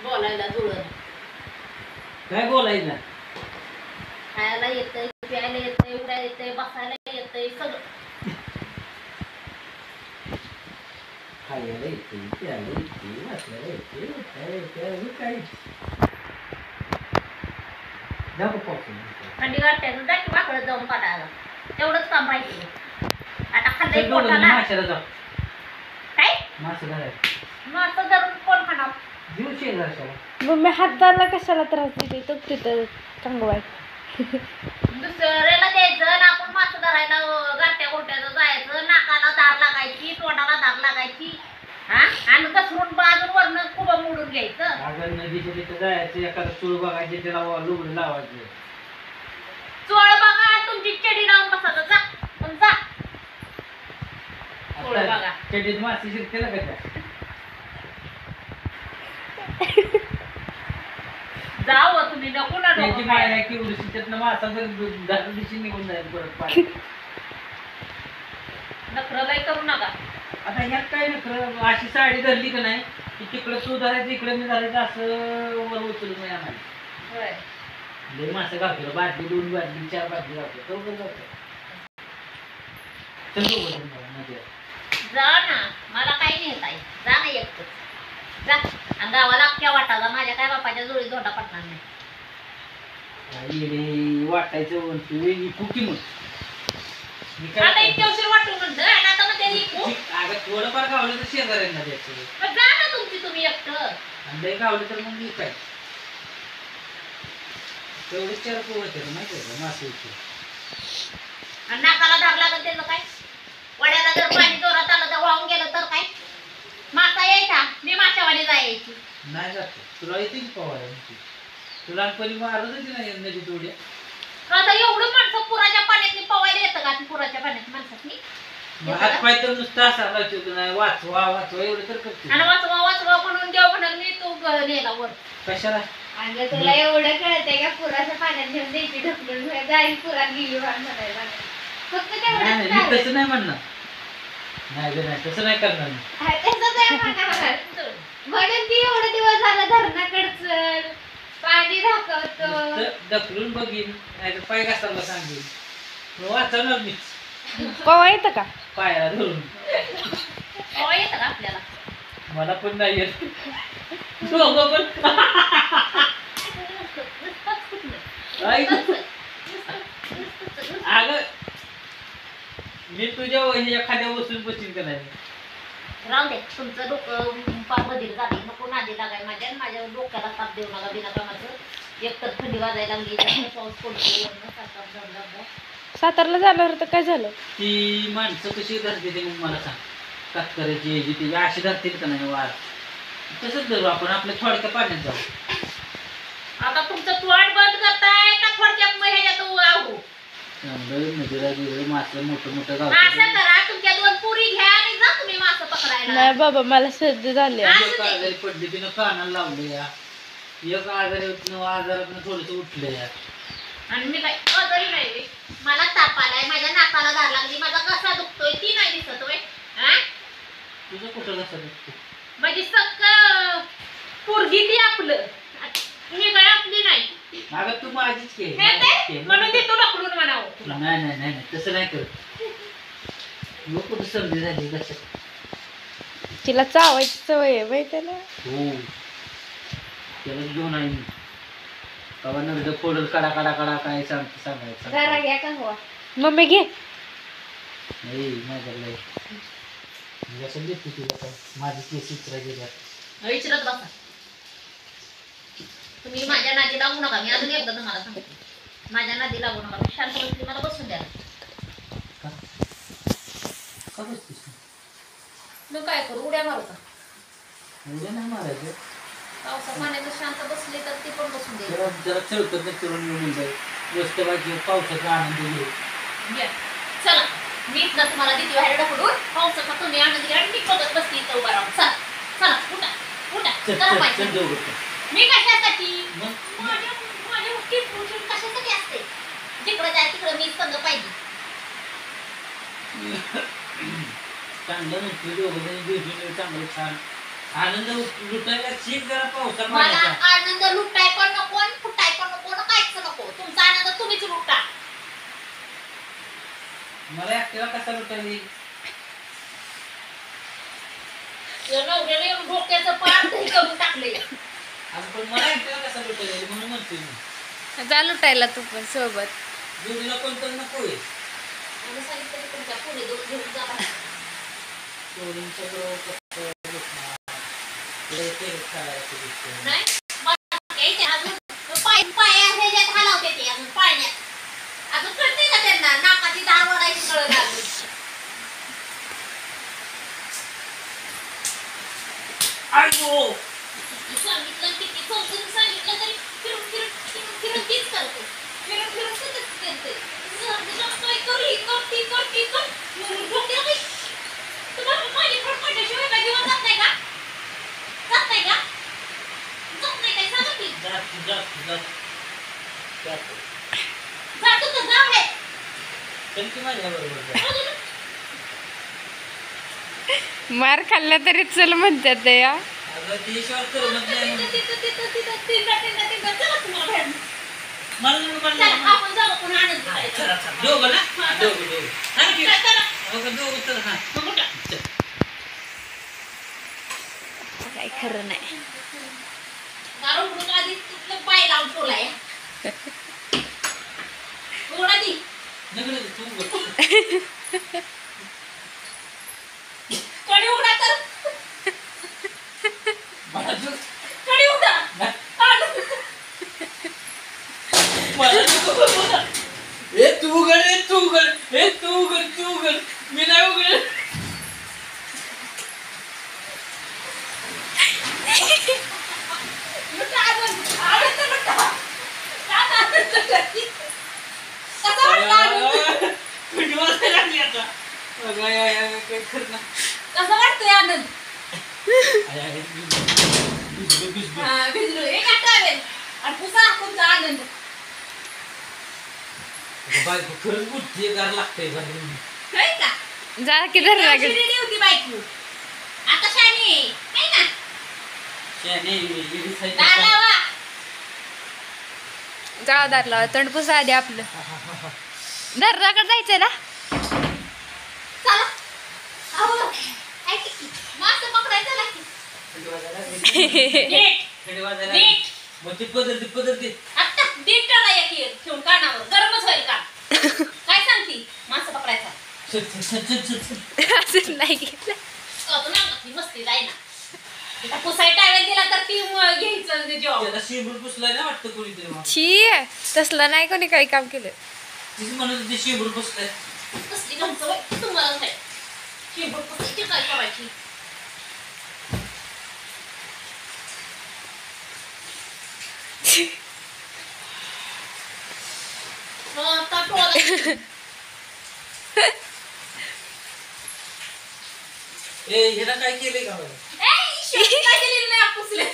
बोलायला जुळलं काय बोलायचं खायला येतंय प्यायला येतंय उडायला येतंय बसायला येतंय सगळं खायला येते प्यायला येते वाचायला येते उठायला येते काय थंडी वाटते जाकी वाकडत जाऊन काढायला तेवढंच काम पाहिजे आता खाल्लंय पोटाला माशाला जाऊ काय मासे घालायचं मासं धरून कोण खाणार जीव शेजारशाला मग मी हाताला कशाला त्रास देते तो तिथं चांगलं वाईट दुसऱ्याला द्यायचं आणि आपण मासं धरायला गाठ्या गोट्याचं जायचं नाकाला धार लागायची तोंडाला धार लागायची हा आणि घसरून बाजून वरनं कुबं मोडून घ्यायचं अगं नदीच्या तिथं जायचं एखादं चूळ बघायचे त्याला लुगडं लावायचं चोळ बघा तुमची चडी लावून बसायचं जा पण जा चोळ बघा चडीत मासे शिरते ना का जावं तुम्ही नको ना त्याची डोकं माया खायला. की उडशी त्यातनं मासा जर दहा दिवशी निघून जाईल परत पाणी नखरं लय करू नका आता ह्यात काय नखरं अशी साडी धरली का नाही की तिकडं तू धरायचं इकडे मी धरायचं असं वर उचलून नाही आणायचं होय लय मासे गावतो बाटली 2 बाटली 4 बाटली गावतो तो जातो चल मध्ये जा ना मला काही नेत आहे जा ना एकटं जा आणि गावाला अख्ख्या वाटाला माझ्या काय बापाच्या जोडी धोंडा पडणार नाही वाटायचं म्हणतो वेगळी फुकी मग मी आता काय इतक्या उशीर वाटून म्हणलं आणि आता मग त्यांनी अगं थोडंफार गावलं तर शेजाऱ्यांना द्यायचं मग जा ना तुमची तुम्ही एकटं आणि लय गावलं तर मग मी काय तेवढेच 4 पोळ होते माहिती आहे का मासेचे आणि नाकाला धार लागत त्याचं काय वड्याला जर पाणी जोरात आलं तर वाहून गेलं तर काय मासा यायचा मी माशावाली जायची नाही जात तुला येते की पवायला तू लहानपणी मारत होती ना नदी तेवढ्या आता एवढं माणसं पुराच्या पाण्यातनी पवायला येतं का पुराच्या पाण्यात माणसातनी हात पाय तर नुसतं असा लावतो नाही वाचवा वाचवा एवढं तर करते आणि वाचवा म्हणून देव म्हणाल मी तू नेला वर कशाला आणि तुला एवढं कळतंय का पुराच्या पाण्यात घेऊन द्यायची ढकलून जाईल पुरात गेली म्हणायला फक्त नाही तेवढं मी तसं नाही म्हणणार नाही गं नाही तसं नाही करणार मी म्हणून ती एवढे दिवस झाला धरणाकडचं पाणी दाखवतो नुसतं ढकलून बघीन नाही तर पाय घासायला सांगेन मग वाचवणार मीच पवा येतं का पायाला धरून पवा येतं का आपल्याला मला पण नाही येत दोघं पण अगं मी तुझ्या एखाद्या बसून बसीन का नाही राहू दे तुमचं डोकं पार बदल झाली नको नादी लागाय माझ्या डोक्याला ताप देऊ नका बिना कामाचं एकतर थंडी वाजायला लागली जास्त पाऊस पडतो सातारला जाणार तर काय झालं ती माणसं कशी धरते ते मग मला सांग कातकऱ्याची ह्याची ती अशी धरतील का नाही वार तसंच धरू आपण आपल्या थोडक्या पाण्यात जाऊ आता तुमचं तोंड बंद करताय का थोडक्यात मग ह्याच्यात आवडू चांगलं नदीला गेलं मासं मोठं मोठं गाव असं करा तुमच्या 2 पुरी घ्या आणि जा तुम्ही मासं पकडायला नाही बाबा मला सर्दी झाली एक आजारी पडली तिनं कानाला लावलं या एक आजारातनं थोडस उठलं या आणि मी काय आजारी नाही बे. मला ताप आलाय माझ्या नाकाला धार लागली माझा कसा दुखतोय ती नाही दिसत होय तुझं कुठं कसं दिसतं माझी सक्क पोरगी ती आपलं मी काय आपली नाही अगं तू माझीच घे म्हणून ते तू ढकलून म्हणावं तुला नाही नाही नाही तसं नाही करत मग कुठं सर्दी झाली कसं तिला चावायची सवय आहे माहिती आहे ना हो त्याला घेऊन आहे मी बाबा नंतर फोडल कडा कडा कडा काय सांगायचं जरा घ्या का हो मम्मी घे नाही माझ्याकडे कसं देते तुला माझी केस इचरा गेल्या विचारत बसा तुम्ही माझ्या नादी लागू नका मी अजून एकदा तुम्हाला सांगते माझ्या नादी लागू नका मी शांत बसली मला बसून द्या का बसतीस मग काय करू उड्या मारू का उद्या नाही मारायचं पावसा पाण्याचं शांत बसली तर ती पण बसून दे जरा चळकत करून येऊन जाईल गोष्ट बाकी पावसाचा आनंद घेऊ चला मी इथलं तुम्हाला देते बाहेर ढकलून पावसाचा तुम्ही आनंद घ्या आणि मी बघत बसते इथं उभा राहून चला चला उठा उठा चला पाहिजे मी कशासाठी माझ्या मुठी कशासाठी असते जिकडं जाय तिकडं मी संग पाहिजे चांगलं नसतं दोघं जण भेटून चांगलं छान आनंद लुटायला शिक जरा पावसा मला पाण्याचा आनंद लुटाय पण नको आणि फुटाय पण नको आणि काहीच नको. तुमचा आनंद तुम्हीच लुटा. मला एकट्याला कसा लुटायला येईल? या नवऱ्याने येऊन डोक्याचं पार दही करून टाकले. अगं पण मला एकट्याला कसा लुटायला येईल म्हणून म्हणते मी जा लुटायला तू पण सोबत. जोडीला कोणतं नको आहे मला सांगितलं की तुमच्या पुढे दोन घेऊन जा बाहेर. चोरींच्या जवळ नाही मला यायचे अजून पाय ह्याच्यात हलवते ते अजून पाळण्यात अजून कळते का त्यांना नाकाची दार वडायची कळत अजून. आयो सांगितलं किती समजून सांगितलं तरी फिरून फिरून फिरून फिरून तीच करते. फिरून फिरून तीच करते. काय करू करती करती कर डोक्याला काही तुम्हाला माझी फडफडल्याशिवाय काय दिवस जात नाही का? जात नाही का? जात नाही काय सांगा की जातो तर जा आहे. मार खाल्ला तरी चल म्हणतात या. आपण जाऊ पण आनंद करायचा. काय खरं नाही. कारण म्हणून आधी तिथलं पाय लावून ठेवलाय. बोला ती कडी उघडा तर कडी उघडा. मी नाही उघड कसं वाटतंय आनंद? भिजलो एक आठवेल आणि पुसा तुमचा आनंद. खरंच बुद्धी गार लागतंय नाही का? जा की धर लागेल. शिर्डी होती बायको आता शानी आहे ना. दार लावा. जा दारला तोंड पुसा आधी आपलं. धरणाकडे जायचंय ना. चला अहो ऐक की मासे पकडायचं लागते. नीट पदरते आता दीडला एक ठेवून कानावर गरमच होईल का? काय सांगती मासे पकडायचा असं नाही घेतलं. कळतो ना ती मस्ती जाईना. तिला पुसाय टावेल दिला तर ती घ्यायचं जेव्हा त्याला शिबूड पुसलाय ना वाटतं कोणीतरी मग. छी तसलं नाही कोणी काही काम केलं. तिची म्हणत होती शिबूड पुसलाय कसली घालचं बाई तुम्हाला नाही शिंबूड पुसायची काय करायची. आता टोला ए ह्याला काय केलंय का बरं? काय केलेलं नाही पुसले.